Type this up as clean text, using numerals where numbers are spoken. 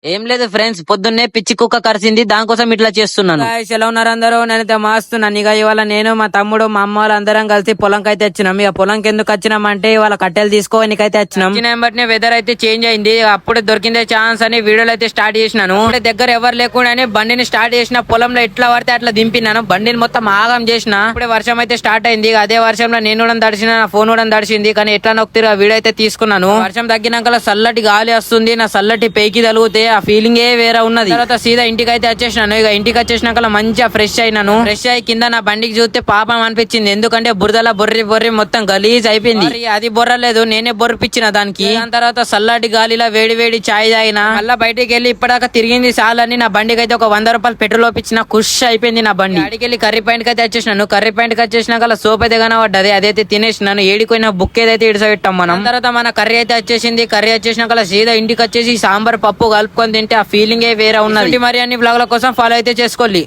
ఏం లేదు ఫ్రెండ్స్, పొద్దున్నే పిచ్చి కుక్క కరిసింది, దానికోసం ఇట్లా చేస్తున్నాను. గాయ్స్, ఎలా ఉన్నారు అందరూ? నేనైతే మాస్తున్నాను. ఇక ఇవాళ నేను మా తమ్ముడు మా అమ్మ వాళ్ళు అందరం కలిసి పొలంకి అయితే వచ్చినాం. ఇక పొలంకి ఎందుకు వచ్చినామంటే ఇవాళ కట్టెలు తీసుకోవడానికైతే వచ్చినాం. వచ్చిన వెదర్ అయితే చేంజ్ అయింది. అప్పుడే దొరికిందే ఛాన్స్ అని వీడియోలు అయితే స్టార్ట్ చేసినాను. అప్పుడే దగ్గర ఎవరు లేకుండానే బండిని స్టార్ట్ చేసిన, పొలంలో ఎట్లా పడితే అట్లా దింపినాను. బండిని మొత్తం ఆగం చేసిన. ఇప్పుడే వర్షం అయితే స్టార్ట్ అయింది. ఇక అదే వర్షంలో నేను కూడా తడిచిన, నా ఫోన్ కూడా తడిచింది. కానీ ఎట్లా నొక్కిరు ఆ వీడియో అయితే తీసుకున్నాను. వర్షం తగ్గినాక చల్లటి గాలి వస్తుంది, నా చల్లటి పైకి తలుగుతే ఆ ఫీలింగ్ ఏ వేరే ఉన్నది. తర్వాత సీదా ఇంటికి అయితే వచ్చేసినాను. ఇక ఇంటికి వచ్చేసినాక మంచిగా ఫ్రెష్ అయినాను. ఫ్రెష్ అయ్యి కింద నా బండికి చూస్తే పాపం అనిపించింది. ఎందుకంటే బురదలా బొర్రి మొత్తం గలీజ్ అయిపోయింది. మరి అది బొర్రలేదు, నేనే బొర్రిపించిన దానికి. దాని తర్వాత చల్లటి గాలిలా వేడి వేడి చాయ్ తాగిన. మళ్ళీ బయటికి వెళ్ళి ఇప్పటిదాకా తిరిగింది చాలని నా బండికి అయితే ఒక 100 రూపాయలు పెట్రోల్ ఒప్పించిన. ఖుష్ అయిపోయింది నా బండి. అడికి వెళ్ళి కర్రీ పాయింట్ కి అయితే వచ్చేసినాను. కర్రీ పాయింట్ కి వచ్చేసినాక సోప్ అయితే కనబడ్డది, అదైతే తినేసినాను. ఏడిపోయిన బుక్ ఏదైతే ఇడిసబెట్టాం మనం. తర్వాత మన కర్రీ అయితే వచ్చేసింది. కర్రీ వచ్చేసినాక సీదా ఇంటికి వచ్చేసి సాంబార్ పప్పు కలుపుకొని తింటే ఆ ఫీలింగ్ వేరే ఉన్నది. మరి అన్ని బ్లాగుల కోసం ఫాలో అయితే చేసుకోండి.